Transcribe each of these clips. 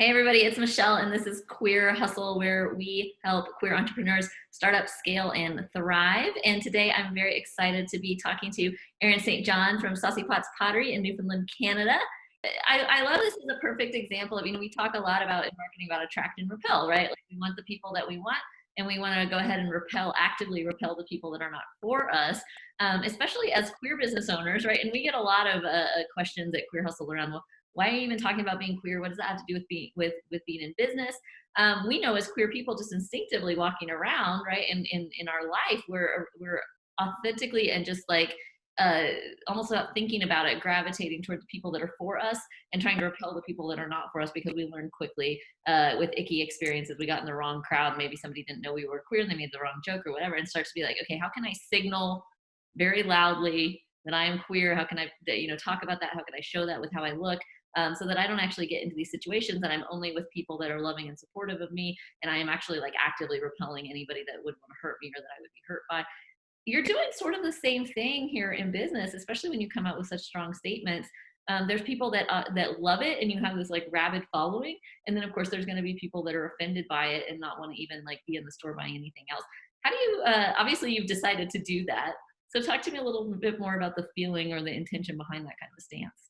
Hey everybody, it's Michelle and this is Queer Hustle where we help queer entrepreneurs start up, scale, and thrive. And today I'm very excited to be talking to Erin St.John from Saucy Pots Pottery in Newfoundland, Canada. I love this as a perfect example of, we talk a lot about in marketing about attract and repel, right? Like we want the people that we want and we want to go ahead and actively repel the people that are not for us, especially as queer business owners, right? And we get a lot of questions at Queer Hustle around, well, why are you even talking about being queer? What does that have to do with being in business? We know as queer people, just instinctively walking around, right, in our life, we're authentically and just like uh, almost without thinking about it, gravitating toward the people that are for us and trying to repel the people that are not for us because we learned quickly with icky experiences. We got in the wrong crowd. Maybe somebody didn't know we were queer and they made the wrong joke or whatever, and starts to be like, okay, how can I signal very loudly that I am queer? How can I, talk about that? How can I show that with how I look? So that I don't actually get into these situations and I'm only with people that are loving and supportive of me, and I am actually like actively repelling anybody that would want to hurt me or that I would be hurt by. You're doing sort of the same thing here in business, especially when you come out with such strong statements. There's people that love it and you have this like rabid following, and then of course there's going to be people that are offended by it and not want to even like be in the store buying anything else. How do you obviously you've decided to do that, so talk to me a little bit more about the feeling or the intention behind that kind of stance.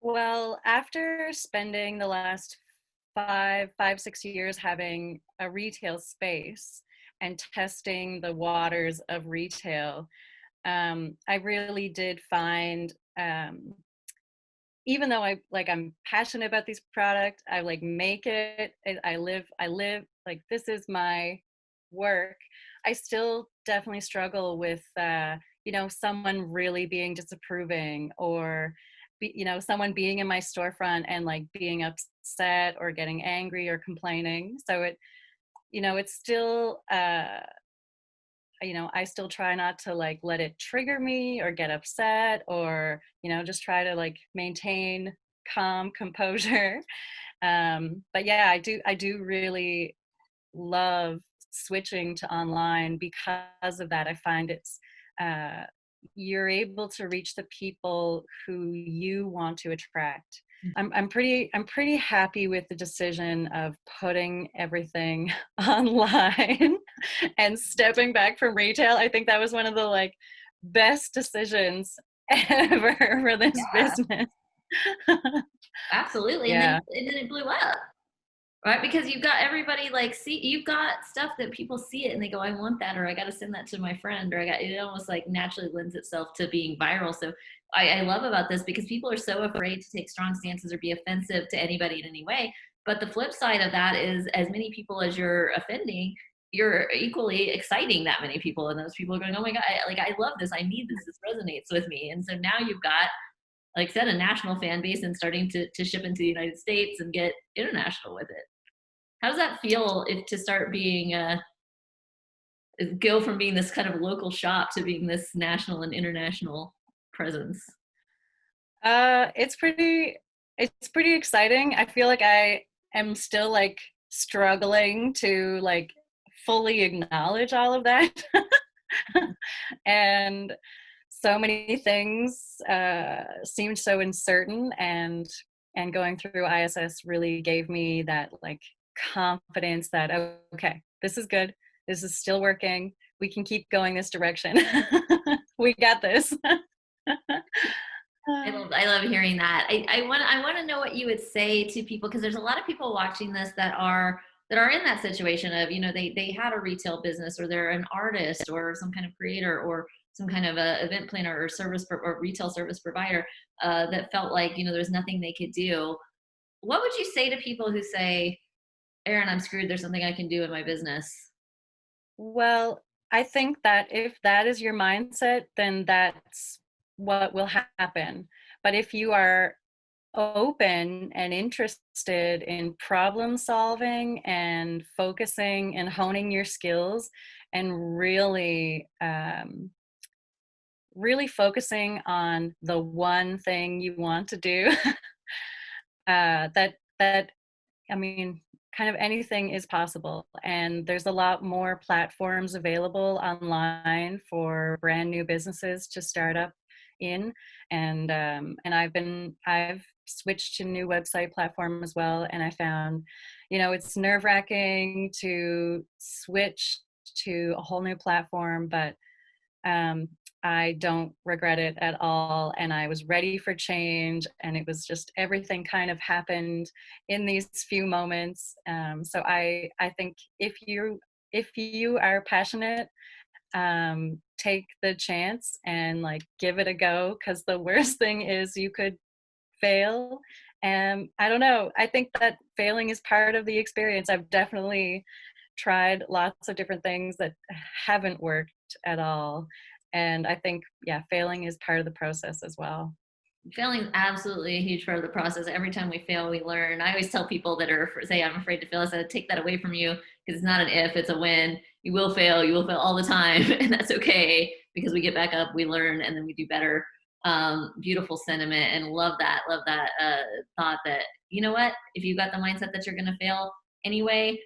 Well, after spending the last 6 years having a retail space and testing the waters of retail, I really did find, even though I'm passionate about these products, I like make it, I live like this is my work. I still definitely struggle with, someone really being disapproving, or someone being in my storefront and like being upset or getting angry or complaining. So it's still, I still try not to like let it trigger me or get upset, or just try to like maintain calm composure. But yeah, I do really love switching to online because of that. I find it's, uh, you're able to reach the people who you want to attract. I'm pretty happy with the decision of putting everything online and stepping back from retail. I think that was one of the like best decisions ever for this Yeah, business. absolutely. Yeah. And then it blew up, right? Because you've got everybody like see you've got stuff that people see it and they go, I want that, or I got to send that to my friend, or I got it almost like naturally lends itself to being viral. So I love about this because people are so afraid to take strong stances or be offensive to anybody in any way. But the flip side of that is as many people as you're offending, you're equally exciting that many people, and those people are going, oh my god, I love this, I need this, this resonates with me. And so now you've got, like I said, a national fan base and starting to ship into the United States and get international with it. How does that feel if to start being go from being this kind of local shop to being this national and international presence? It's pretty exciting. I feel like I am still like struggling to like fully acknowledge all of that. And so many things seemed so uncertain, and going through ISS really gave me that like confidence that, okay, this is good. This is still working. We can keep going this direction. We got this. I love hearing that. I want to know what you would say to people, because there's a lot of people watching this that are in that situation of, they had a retail business, or they're an artist or some kind of creator or some kind of a event planner or or retail service provider, that felt like, there's nothing they could do. What would you say to people who say, Erin, I'm screwed, there's something I can do in my business? Well, I think that if that is your mindset, then that's what will happen. But if you are open and interested in problem solving and focusing and honing your skills, and really focusing on the one thing you want to do, that I mean, kind of anything is possible. And there's a lot more platforms available online for brand new businesses to start up in. And I've switched to new website platform as well, and I found, it's nerve-wracking to switch to a whole new platform, but um, I don't regret it at all. And I was ready for change. And it was just everything kind of happened in these few moments. So I think if you are passionate, take the chance and like give it a go, because the worst thing is you could fail. And I don't know. I think that failing is part of the experience. I've definitely tried lots of different things that haven't worked at all. And I think, yeah, failing is part of the process as well. Failing is absolutely a huge part of the process. Every time we fail, we learn. I always tell people that say, I'm afraid to fail, I said, take that away from you, because it's not an if, it's a when. You will fail all the time, and that's okay, because we get back up, we learn, and then we do better. Beautiful sentiment, and love that thought that, you know what, if you got the mindset that you're going to fail anyway,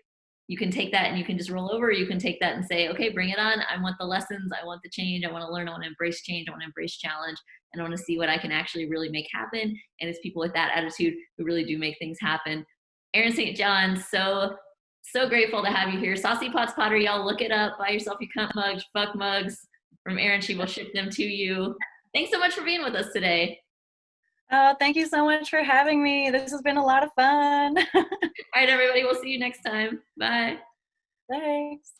you can take that and you can just roll over. You can take that and say, okay, bring it on. I want the lessons. I want the change. I want to learn. I want to embrace change. I want to embrace challenge. And I want to see what I can actually really make happen. And it's people with that attitude who really do make things happen. Erin St. John, so grateful to have you here. Saucy Pots Pottery, y'all look it up. Buy yourself your cunt mugs, fuck mugs from Erin. She will ship them to you. Thanks so much for being with us today. Oh, thank you so much for having me. This has been a lot of fun. All right, everybody, we'll see you next time. Bye. Thanks.